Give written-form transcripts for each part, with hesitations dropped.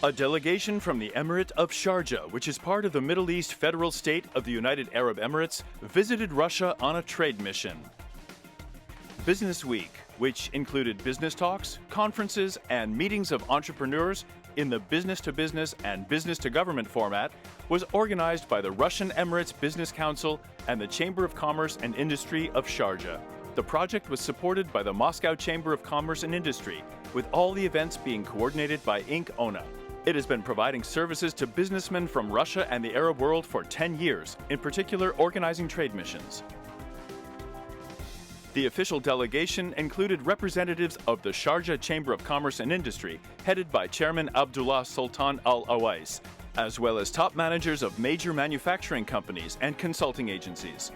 A delegation from the Emirate of Sharjah, which is part of the Middle East federal state of the United Arab Emirates, visited Russia on a trade mission. Business Week, which included business talks, conferences, and meetings of entrepreneurs in the business-to-business and business-to-government format, was organized by the Russian Emirates Business Council and the Chamber of Commerce and Industry of Sharjah. The project was supported by the Moscow Chamber of Commerce and Industry, with all the events being coordinated by Inc. ONA. It has been providing services to businessmen from Russia and the Arab world for 10 years, in particular organizing trade missions. The official delegation included representatives of the Sharjah Chamber of Commerce and Industry, headed by Chairman Abdullah Sultan Al-Awais, as well as top managers of major manufacturing companies and consulting agencies.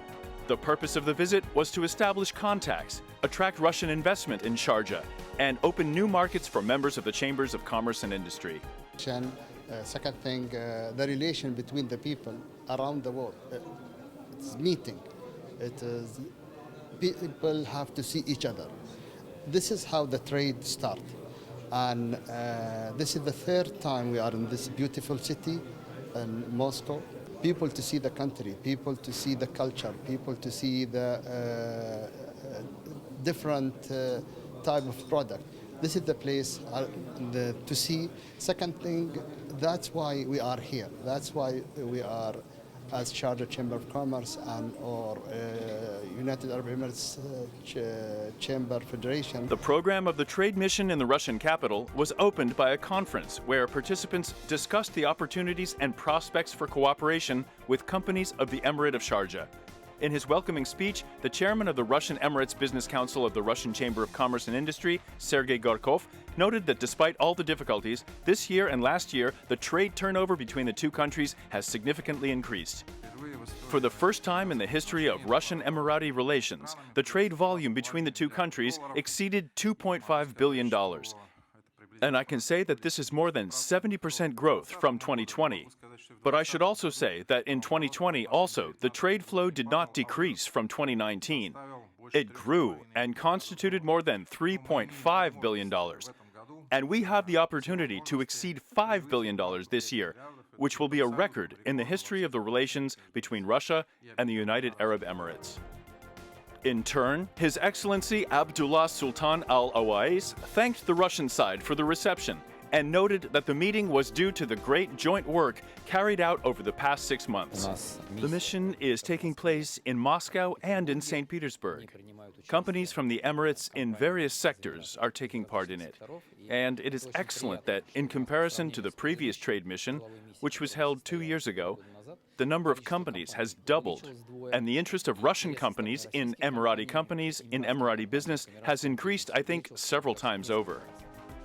The purpose of the visit was to establish contacts, attract Russian investment in Sharjah, and open new markets for members of the Chambers of Commerce and Industry. Second thing, the relation between the people around the world. It's meeting. It is people have to see each other. This is how the trade starts. And this is the third time we are in this beautiful city in Moscow. People to see the country, people to see the culture, people to see the different type of product. This is the place to see. Second thing, that's why we are here. That's why we are as Sharjah Chamber of Commerce and or United Arab Emirates Chamber Federation. The program of the trade mission in the Russian capital was opened by a conference where participants discussed the opportunities and prospects for cooperation with companies of the Emirate of Sharjah. In his welcoming speech, the chairman of the Russian Emirates Business Council of the Russian Chamber of Commerce and Industry, Sergei Gorkov, noted that despite all the difficulties, this year and last year, the trade turnover between the two countries has significantly increased. For the first time in the history of Russian-Emirati relations, the trade volume between the two countries exceeded $2.5 billion. And I can say that this is more than 70% growth from 2020. But I should also say that in 2020 also, the trade flow did not decrease from 2019. It grew and constituted more than $3.5 billion. And we have the opportunity to exceed $5 billion this year, which will be a record in the history of the relations between Russia and the United Arab Emirates. In turn, His Excellency Abdullah Sultan Al-Awais thanked the Russian side for the reception and noted that the meeting was due to the great joint work carried out over the past 6 months. The mission is taking place in Moscow and in St. Petersburg. Companies from the Emirates in various sectors are taking part in it. And it is excellent that, in comparison to the previous trade mission, which was held 2 years ago, the number of companies has doubled, and the interest of Russian companies, in Emirati business, has increased, I think, several times over.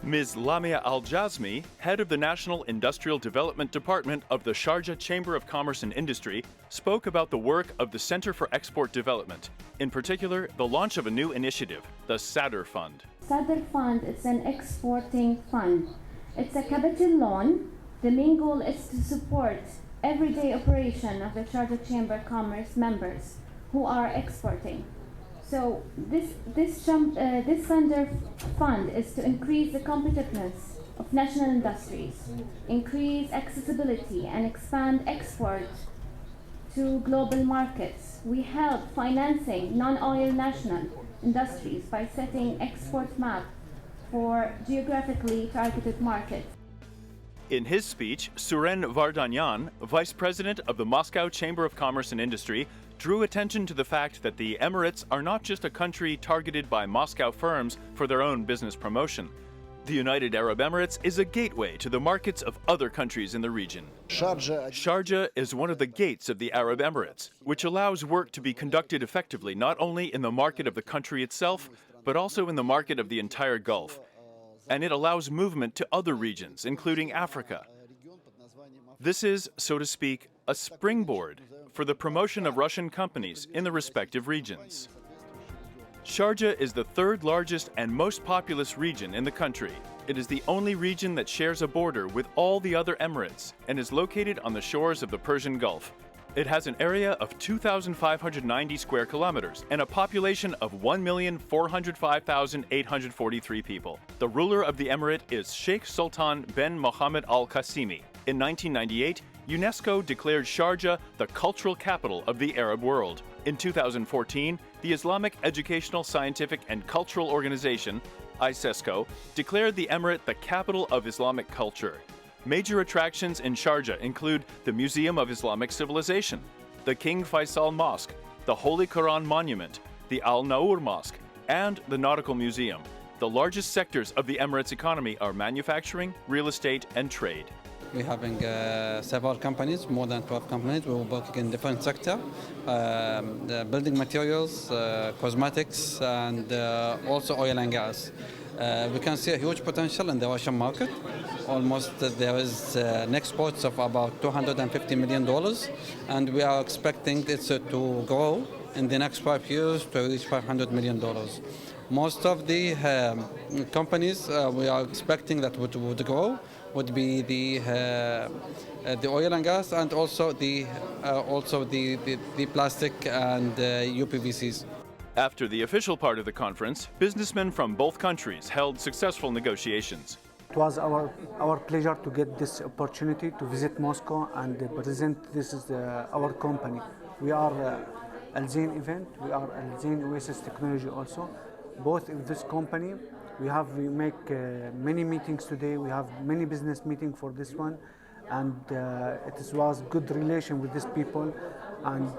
Ms. Lamia Al-Jazmi, head of the National Industrial Development Department of the Sharjah Chamber of Commerce and Industry, spoke about the work of the Center for Export Development, in particular, the launch of a new initiative, the Sadr Fund. Sadr Fund is an exporting fund. It's a capital loan. The main goal is to support everyday operation of the Sharjah Chamber of Commerce members who are exporting. So this Sadr Fund is to increase the competitiveness of national industries, increase accessibility, and expand export to global markets. We help financing non-oil national industries by setting export map for geographically targeted markets. In his speech, Suren Vardanyan, vice president of the Moscow Chamber of Commerce and Industry, drew attention to the fact that the Emirates are not just a country targeted by Moscow firms for their own business promotion. The United Arab Emirates is a gateway to the markets of other countries in the region. Sharjah is one of the gates of the Arab Emirates, which allows work to be conducted effectively not only in the market of the country itself, but also in the market of the entire Gulf. And it allows movement to other regions, including Africa. This is, so to speak, a springboard for the promotion of Russian companies in the respective regions. Sharjah is the third largest and most populous region in the country. It is the only region that shares a border with all the other emirates and is located on the shores of the Persian Gulf. It has an area of 2,590 square kilometers and a population of 1,405,843 people. The ruler of the emirate is Sheikh Sultan bin Mohammed Al Qasimi. In 1998, UNESCO declared Sharjah the cultural capital of the Arab world. In 2014, the Islamic Educational, Scientific and Cultural Organization, ISESCO, declared the emirate the capital of Islamic culture. Major attractions in Sharjah include the Museum of Islamic Civilization, the King Faisal Mosque, the Holy Quran Monument, the Al Naur Mosque, and the Nautical Museum. The largest sectors of the Emirates economy are manufacturing, real estate, and trade. We're having several companies, more than 12 companies. We work in different sectors, building materials, cosmetics, and also oil and gas. We can see a huge potential in the Russian market. Almost there is an exports of about $250 million, and we are expecting it to grow in the next 5 years to reach $500 million. Most of the companies we are expecting that would grow would be the oil and gas, and also the plastic and UPVCs. After the official part of the conference, businessmen from both countries held successful negotiations. It was our pleasure to get this opportunity to visit Moscow and present our company. We are Al Zain event, we are Al Zain Oasis Technology also. Both of this company, we make many meetings today. We have many business meetings for this one, and it was good relation with these people. And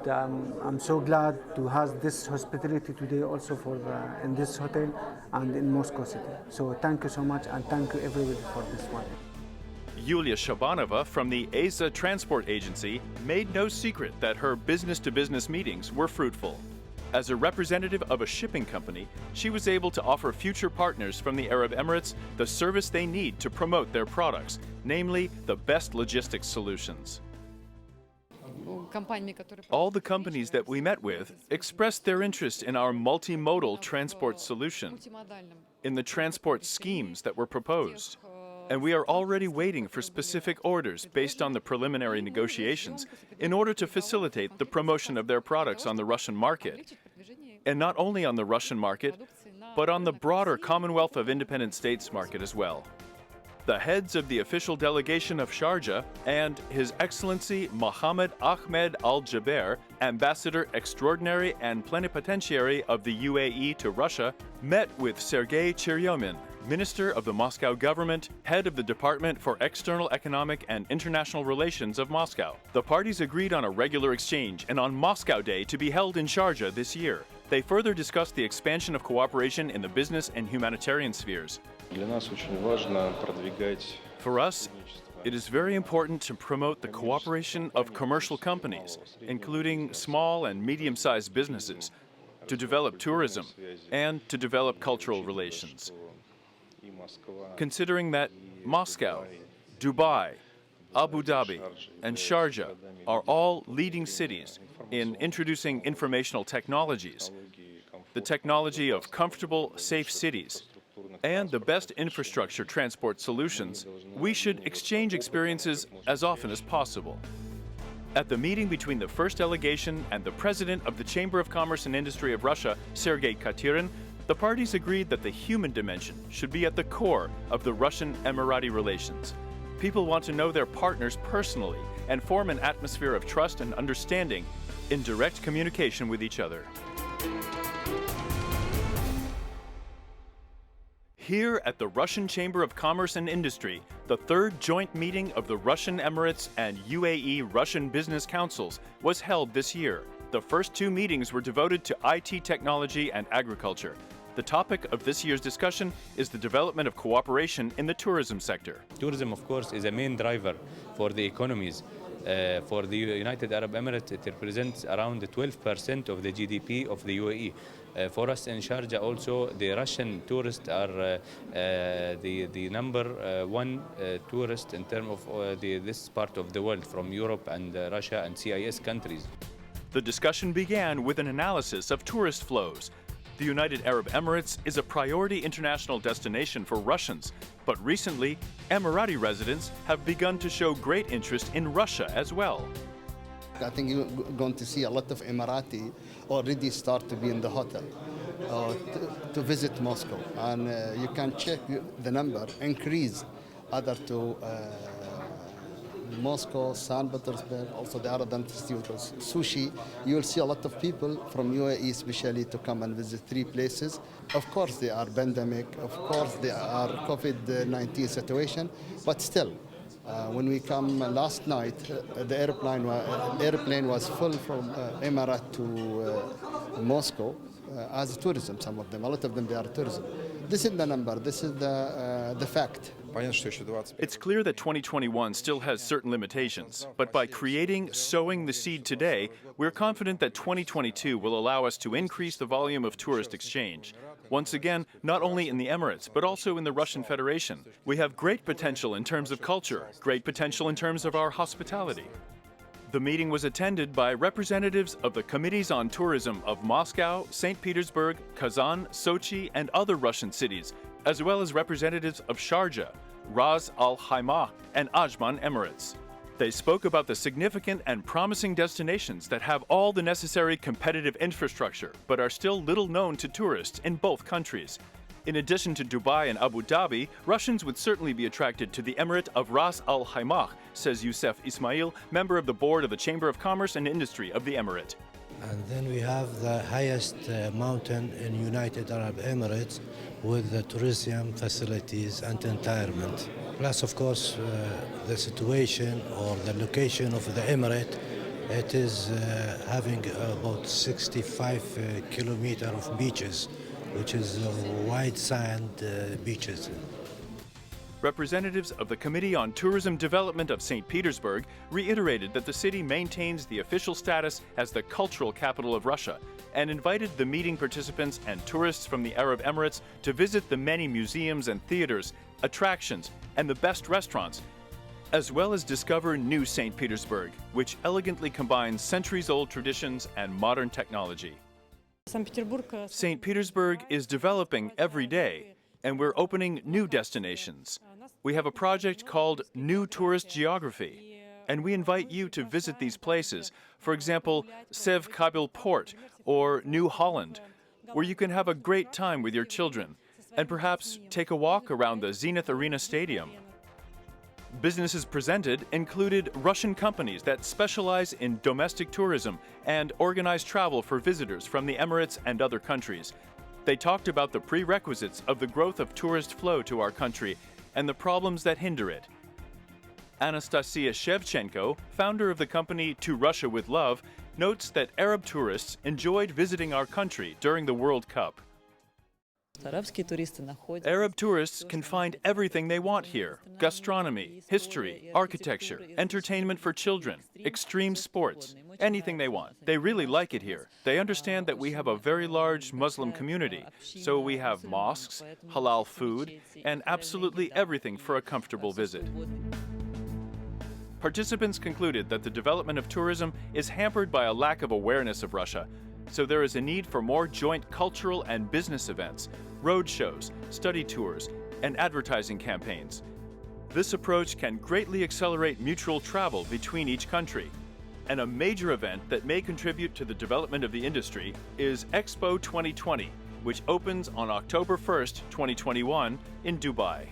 I'm so glad to have this hospitality today also in this hotel and in Moscow City. So thank you so much, and thank you everybody for this one. Yulia Shabanova from the ASA Transport Agency made no secret that her business-to-business meetings were fruitful. As a representative of a shipping company, she was able to offer future partners from the Arab Emirates the service they need to promote their products, namely the best logistics solutions. All the companies that we met with expressed their interest in our multimodal transport solution, in the transport schemes that were proposed. And we are already waiting for specific orders based on the preliminary negotiations in order to facilitate the promotion of their products on the Russian market. And not only on the Russian market, but on the broader Commonwealth of Independent States market as well. The heads of the official delegation of Sharjah and His Excellency Mohammed Ahmed Al-Jaber, Ambassador Extraordinary and Plenipotentiary of the UAE to Russia, met with Sergei Cheryomin, Minister of the Moscow government, head of the Department for External Economic and International Relations of Moscow. The parties agreed on a regular exchange and on Moscow Day to be held in Sharjah this year. They further discussed the expansion of cooperation in the business and humanitarian spheres. For us, it is very important to promote the cooperation of commercial companies, including small and medium-sized businesses, to develop tourism and to develop cultural relations. Considering that Moscow, Dubai, Abu Dhabi, and Sharjah are all leading cities in introducing informational technologies, the technology of comfortable, safe cities, and the best infrastructure transport solutions, we should exchange experiences as often as possible. At the meeting between the first delegation and the president of the Chamber of Commerce and Industry of Russia, Sergei Katirin, the parties agreed that the human dimension should be at the core of the Russian-Emirati relations. People want to know their partners personally and form an atmosphere of trust and understanding in direct communication with each other. Here at the Russian Chamber of Commerce and Industry, the third joint meeting of the Russian Emirates and UAE Russian Business Councils was held this year. The first two meetings were devoted to IT technology and agriculture. The topic of this year's discussion is the development of cooperation in the tourism sector. Tourism, of course, is a main driver for the economies. For the United Arab Emirates, it represents around 12% of the GDP of the UAE. For us in Sharjah also, the Russian tourists are the number one tourist in terms of this part of the world, from Europe and Russia and CIS countries. The discussion began with an analysis of tourist flows. The United Arab Emirates is a priority international destination for Russians, but recently, Emirati residents have begun to show great interest in Russia as well. I think you're going to see a lot of Emirati already start to be in the hotel to visit Moscow. And you can check the number, increase other to Moscow, St. Petersburg, also the other institutes, sushi. You will see a lot of people from UAE especially to come and visit three places. Of course, they are pandemic. Of course, they are COVID-19 situation. But still, when we come last night, the airplane was full from Emirate to Moscow as tourism. Some of them, a lot of them, they are tourism. This is the number. This is the fact. It's clear that 2021 still has certain limitations, but by sowing the seed today, we're confident that 2022 will allow us to increase the volume of tourist exchange. Once again, not only in the Emirates, but also in the Russian Federation. We have great potential in terms of culture, great potential in terms of our hospitality. The meeting was attended by representatives of the Committees on Tourism of Moscow, St. Petersburg, Kazan, Sochi, and other Russian cities, as well as representatives of Sharjah, Ras Al Khaimah, and Ajman Emirates. They spoke about the significant and promising destinations that have all the necessary competitive infrastructure, but are still little known to tourists in both countries. In addition to Dubai and Abu Dhabi, Russians would certainly be attracted to the Emirate of Ras Al Khaimah, says Youssef Ismail, member of the board of the Chamber of Commerce and Industry of the Emirate. And then we have the highest mountain in United Arab Emirates with the tourism facilities and environment. Plus, of course, the situation or the location of the Emirate, it is having about 65 kilometers of beaches, which is white sand beaches. Representatives of the Committee on Tourism Development of St. Petersburg reiterated that the city maintains the official status as the cultural capital of Russia and invited the meeting participants and tourists from the Arab Emirates to visit the many museums and theaters, attractions, and the best restaurants, as well as discover new St. Petersburg, which elegantly combines centuries-old traditions and modern technology. St. Petersburg is developing every day, and we're opening new destinations. We have a project called New Tourist Geography, and we invite you to visit these places, for example, Sev Kabil Port or New Holland, where you can have a great time with your children, and perhaps take a walk around the Zenith Arena Stadium. Businesses presented included Russian companies that specialize in domestic tourism and organize travel for visitors from the Emirates and other countries. They talked about the prerequisites of the growth of tourist flow to our country and the problems that hinder it. Anastasia Shevchenko, founder of the company To Russia with Love, notes that Arab tourists enjoyed visiting our country during the World Cup. Arab tourists can find everything they want here: gastronomy, history, architecture, entertainment for children, extreme sports, anything they want. They really like it here. They understand that we have a very large Muslim community, so we have mosques, halal food, and absolutely everything for a comfortable visit. Participants concluded that the development of tourism is hampered by a lack of awareness of Russia, so there is a need for more joint cultural and business events, road shows, study tours, and advertising campaigns. This approach can greatly accelerate mutual travel between each country. And a major event that may contribute to the development of the industry is Expo 2020, which opens on October 1st, 2021 in Dubai.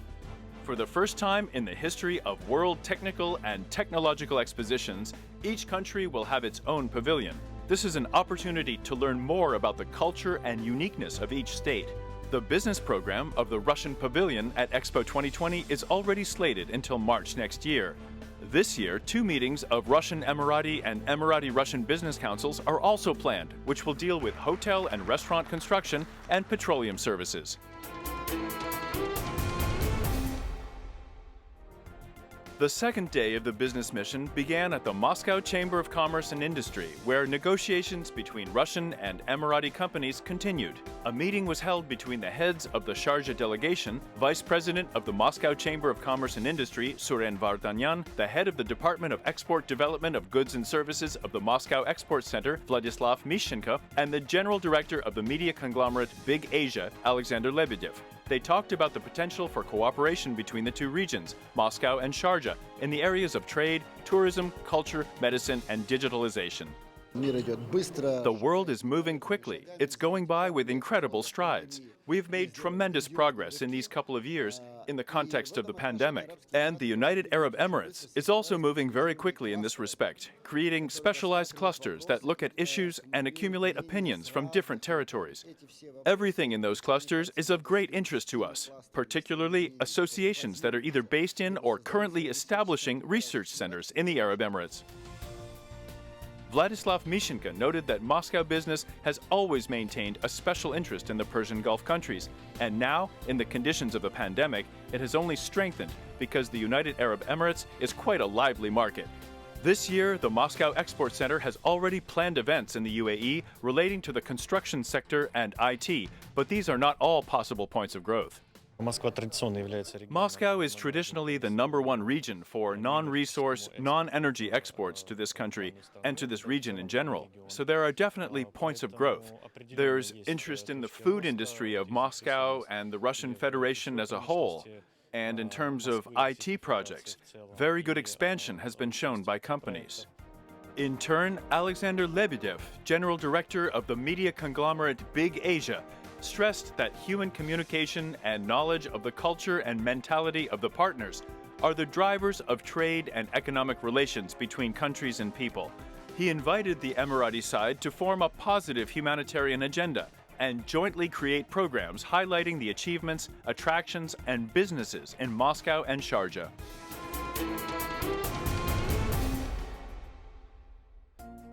For the first time in the history of world technical and technological expositions, each country will have its own pavilion. This is an opportunity to learn more about the culture and uniqueness of each state. The business program of the Russian Pavilion at Expo 2020 is already slated until March next year. This year, 2 meetings of Russian Emirati and Emirati Russian business councils are also planned, which will deal with hotel and restaurant construction and petroleum services. The second day of the business mission began at the Moscow Chamber of Commerce and Industry, where negotiations between Russian and Emirati companies continued. A meeting was held between the heads of the Sharjah delegation, Vice President of the Moscow Chamber of Commerce and Industry, Suren Vardanyan, the head of the Department of Export Development of Goods and Services of the Moscow Export Center, Vladislav Mishchenko, and the General Director of the media conglomerate Big Asia, Alexander Lebedev. They talked about the potential for cooperation between the two regions, Moscow and Sharjah, in the areas of trade, tourism, culture, medicine, and digitalization. The world is moving quickly. It's going by with incredible strides. We've made tremendous progress in these couple of years in the context of the pandemic. And the United Arab Emirates is also moving very quickly in this respect, creating specialized clusters that look at issues and accumulate opinions from different territories. Everything in those clusters is of great interest to us, particularly associations that are either based in or currently establishing research centers in the Arab Emirates. Vladislav Mishenka noted that Moscow business has always maintained a special interest in the Persian Gulf countries, and now, in the conditions of the pandemic, it has only strengthened because the United Arab Emirates is quite a lively market. This year, the Moscow Export Center has already planned events in the UAE relating to the construction sector and IT, but these are not all possible points of growth. Moscow is traditionally the #1 region for non-resource, non-energy exports to this country and to this region in general. So there are definitely points of growth. There's interest in the food industry of Moscow and the Russian Federation as a whole. And in terms of IT projects, very good expansion has been shown by companies. In turn, Alexander Lebedev, General Director of the media conglomerate Big Asia, stressed that human communication and knowledge of the culture and mentality of the partners are the drivers of trade and economic relations between countries and people. He invited the Emirati side to form a positive humanitarian agenda and jointly create programs highlighting the achievements, attractions, and businesses in Moscow and Sharjah.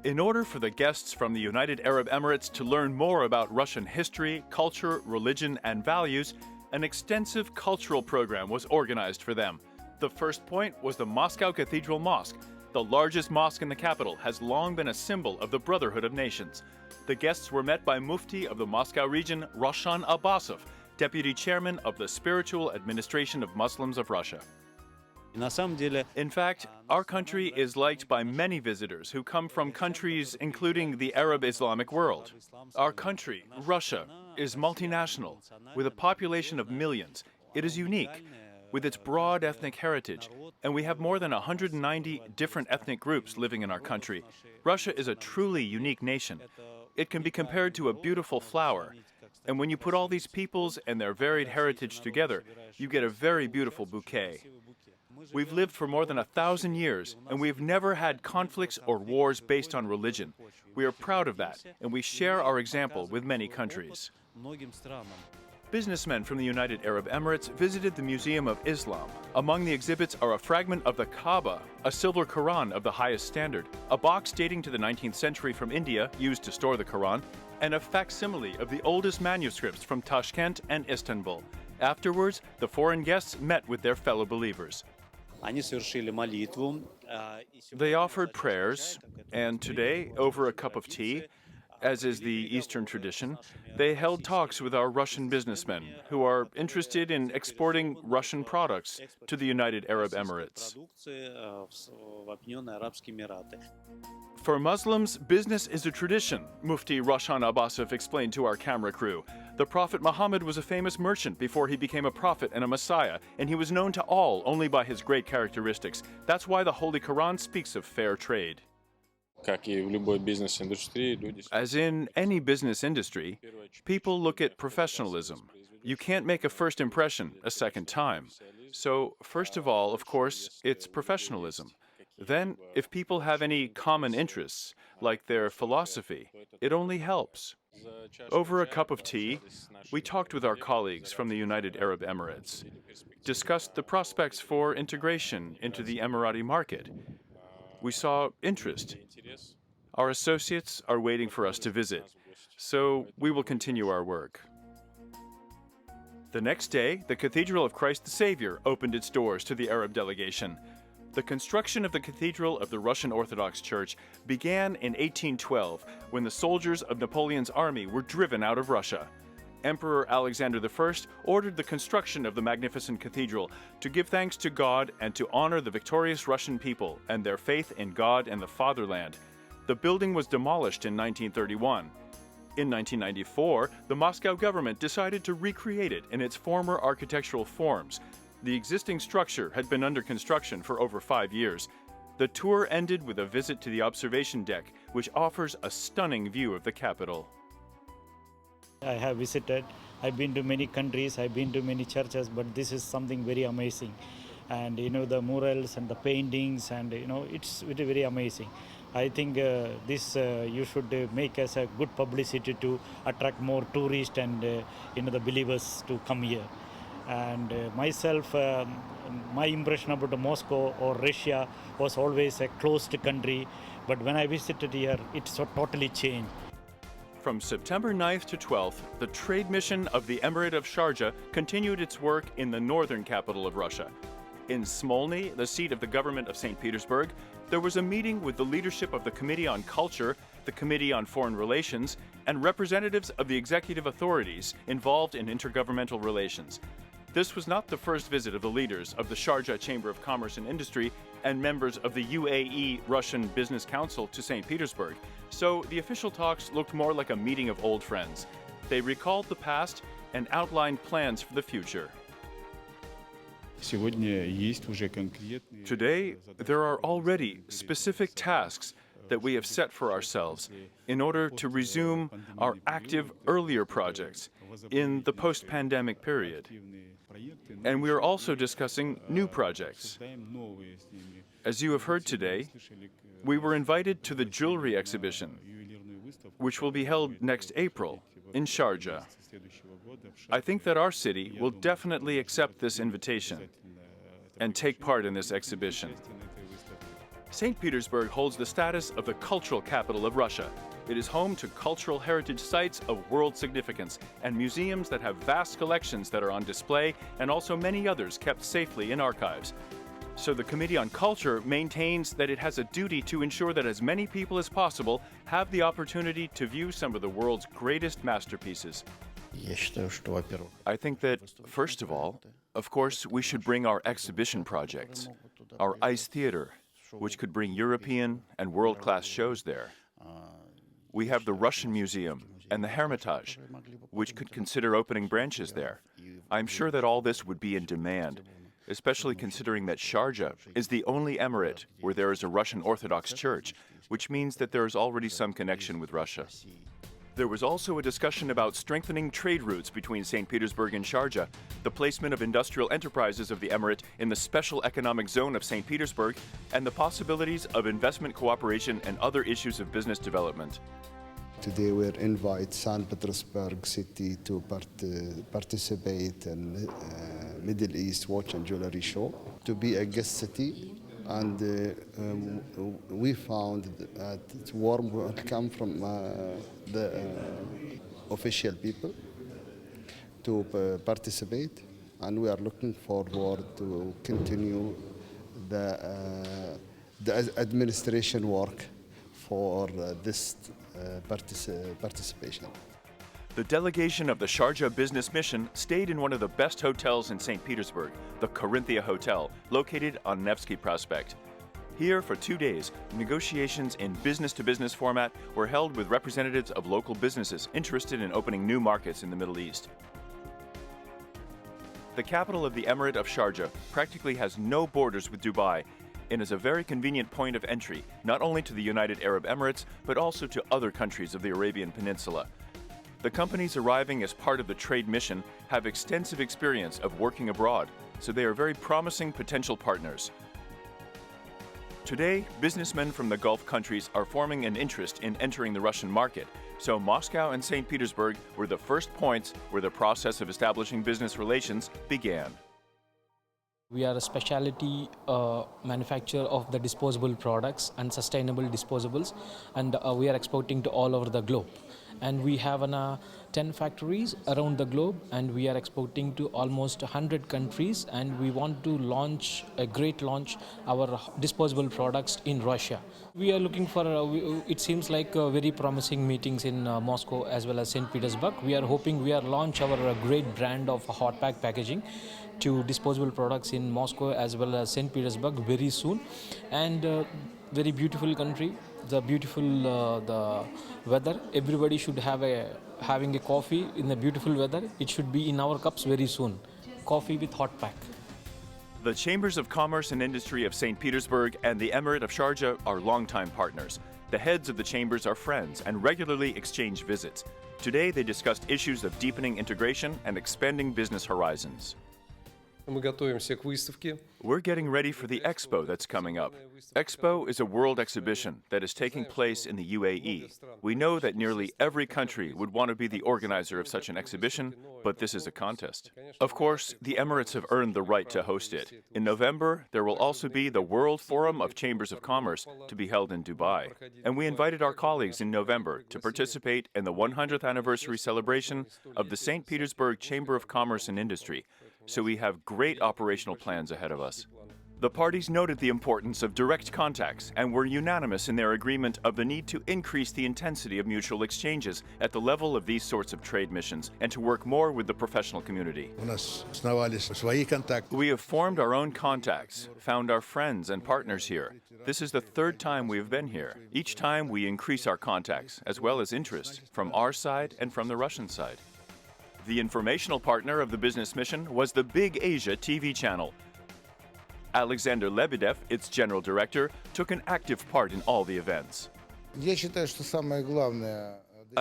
In order for the guests from the United Arab Emirates to learn more about Russian history, culture, religion, and values, an extensive cultural program was organized for them. The first point was the Moscow Cathedral Mosque. The largest mosque in the capital has long been a symbol of the Brotherhood of Nations. The guests were met by Mufti of the Moscow region, Roshan Abbasov, Deputy Chairman of the Spiritual Administration of Muslims of Russia. In fact, our country is liked by many visitors who come from countries including the Arab Islamic world. Our country, Russia, is multinational, with a population of millions. It is unique, with its broad ethnic heritage, and we have more than 190 different ethnic groups living in our country. Russia is a truly unique nation. It can be compared to a beautiful flower, and when you put all these peoples and their varied heritage together, you get a very beautiful bouquet. We've lived for more than 1,000 years, and we've never had conflicts or wars based on religion. We are proud of that, and we share our example with many countries. Businessmen from the United Arab Emirates visited the Museum of Islam. Among the exhibits are a fragment of the Kaaba, a silver Quran of the highest standard, a box dating to the 19th century from India used to store the Quran, and a facsimile of the oldest manuscripts from Tashkent and Istanbul. Afterwards, the foreign guests met with their fellow believers. They offered prayers, and today, over a cup of tea, as is the Eastern tradition, they held talks with our Russian businessmen who are interested in exporting Russian products to the United Arab Emirates. For Muslims, business is a tradition, Mufti Roshan Abbasov explained to our camera crew. The Prophet Muhammad was a famous merchant before he became a prophet and a messiah, and he was known to all only by his great characteristics. That's why the Holy Quran speaks of fair trade. As in any business industry, people look at professionalism. You can't make a first impression a second time. So, first of all, of course, it's professionalism. Then, if people have any common interests, like their philosophy, it only helps. Over a cup of tea, we talked with our colleagues from the United Arab Emirates, discussed the prospects for integration into the Emirati market. We saw interest. Our associates are waiting for us to visit, so we will continue our work. The next day, the Cathedral of Christ the Savior opened its doors to the Arab delegation. The construction of the Cathedral of the Russian Orthodox Church began in 1812, when the soldiers of Napoleon's army were driven out of Russia. Emperor Alexander I ordered the construction of the magnificent cathedral to give thanks to God and to honor the victorious Russian people and their faith in God and the fatherland. The building was demolished in 1931. In 1994, the Moscow government decided to recreate it in its former architectural forms. The existing structure had been under construction for over 5 years. The tour ended with a visit to the observation deck, which offers a stunning view of the capital. I have visited, I've been to many countries, I've been to many churches, but this is something very amazing. And the murals and the paintings, and it's very, very amazing. I think this you should make as a good publicity to attract more tourists and the believers to come here. And myself, my impression about Moscow or Russia was always a closed country, but when I visited here, it's so totally changed. From September 9th to 12th, the trade mission of the Emirate of Sharjah continued its work in the northern capital of Russia. In Smolny, the seat of the government of St. Petersburg, there was a meeting with the leadership of the Committee on Culture, the Committee on Foreign Relations, and representatives of the executive authorities involved in intergovernmental relations. This was not the first visit of the leaders of the Sharjah Chamber of Commerce and Industry and members of the UAE Russian Business Council to St. Petersburg, so the official talks looked more like a meeting of old friends. They recalled the past and outlined plans for the future. Today, there are already specific tasks that we have set for ourselves in order to resume our active earlier projects in the post-pandemic period. And we are also discussing new projects. As you have heard today, we were invited to the jewelry exhibition, which will be held next April in Sharjah. I think that our city will definitely accept this invitation and take part in this exhibition. St. Petersburg holds the status of the cultural capital of Russia. It is home to cultural heritage sites of world significance and museums that have vast collections that are on display, and also many others kept safely in archives. So the Committee on Culture maintains that it has a duty to ensure that as many people as possible have the opportunity to view some of the world's greatest masterpieces. I think that, first of all, of course, we should bring our exhibition projects, our ice theater, which could bring European and world-class shows there. We have the Russian Museum and the Hermitage, which could consider opening branches there. I'm sure that all this would be in demand, especially considering that Sharjah is the only emirate where there is a Russian Orthodox Church, which means that there is already some connection with Russia. There was also a discussion about strengthening trade routes between St. Petersburg and Sharjah, the placement of industrial enterprises of the emirate in the special economic zone of St. Petersburg, and the possibilities of investment cooperation and other issues of business development. Today we invite St. Petersburg city to participate in Middle East Watch and Jewelry Show, to be a guest city. And we found that it's warm welcome from the official people to participate, and we are looking forward to continue the administration work for this participation. The delegation of the Sharjah Business Mission stayed in one of the best hotels in St. Petersburg, the Corinthia Hotel, located on Nevsky Prospect. Here, for 2 days, negotiations in business-to-business format were held with representatives of local businesses interested in opening new markets in the Middle East. The capital of the Emirate of Sharjah practically has no borders with Dubai and is a very convenient point of entry, not only to the United Arab Emirates, but also to other countries of the Arabian Peninsula. The companies arriving as part of the trade mission have extensive experience of working abroad, so they are very promising potential partners. Today, businessmen from the Gulf countries are forming an interest in entering the Russian market, so Moscow and St. Petersburg were the first points where the process of establishing business relations began. We are a specialty manufacturer of the disposable products and sustainable disposables, and we are exporting to all over the globe. And we have 10 factories around the globe, and we are exporting to almost 100 countries, and we want to launch our disposable products in Russia. We are looking for, it seems like very promising meetings in Moscow as well as St. Petersburg. We are hoping we are launch our great brand of hot pack packaging to disposable products in Moscow as well as St. Petersburg very soon. And very beautiful country, the beautiful the weather. Everybody should having a coffee in the beautiful weather. It should be in our cups very soon. Coffee with hot pack. The Chambers of Commerce and Industry of St. Petersburg and the Emirate of Sharjah are longtime partners. The heads of the chambers are friends and regularly exchange visits. Today, they discussed issues of deepening integration and expanding business horizons. Мы готовимся к выставке. We're getting ready for the Expo that's coming up. Expo is a world exhibition that is taking place in the UAE. We know that nearly every country would want to be the organizer of such an exhibition, but this is a contest. Of course, the Emirates have earned the right to host it. In November, there will also be the World Forum of Chambers of Commerce to be held in Dubai. And we invited our colleagues in November to participate in the 100th anniversary celebration of the St. Petersburg Chamber of Commerce and Industry. So we have great operational plans ahead of us. The parties noted the importance of direct contacts and were unanimous in their agreement of the need to increase the intensity of mutual exchanges at the level of these sorts of trade missions and to work more with the professional community. We have formed our own contacts, found our friends and partners here. This is the third time we have been here. Each time we increase our contacts as well as interest from our side and from the Russian side. The informational partner of the business mission was the Big Asia TV channel. Alexander Lebedev, its general director, took an active part in all the events. I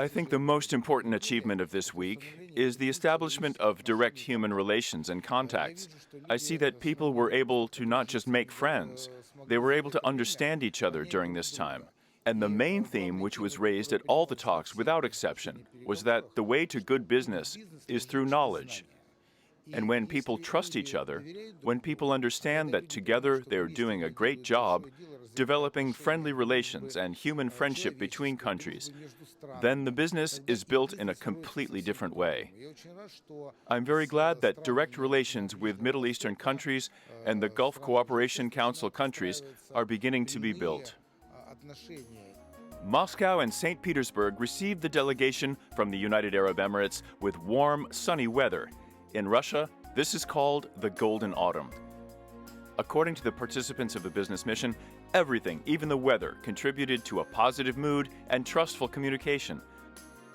think the most important achievement of this week is the establishment of direct human relations and contacts. I see that people were able to not just make friends, they were able to understand each other during this time. And the main theme, which was raised at all the talks without exception, was that the way to good business is through knowledge. And when people trust each other, when people understand that together they are doing a great job, developing friendly relations and human friendship between countries, then the business is built in a completely different way. I'm very glad that direct relations with Middle Eastern countries and the Gulf Cooperation Council countries are beginning to be built. Moscow and St. Petersburg received the delegation from the United Arab Emirates with warm, sunny weather. In Russia, this is called the Golden Autumn. According to the participants of the business mission, everything, even the weather, contributed to a positive mood and trustful communication.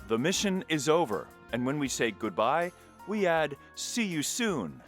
The mission is over, and when we say goodbye, we add, "See you soon."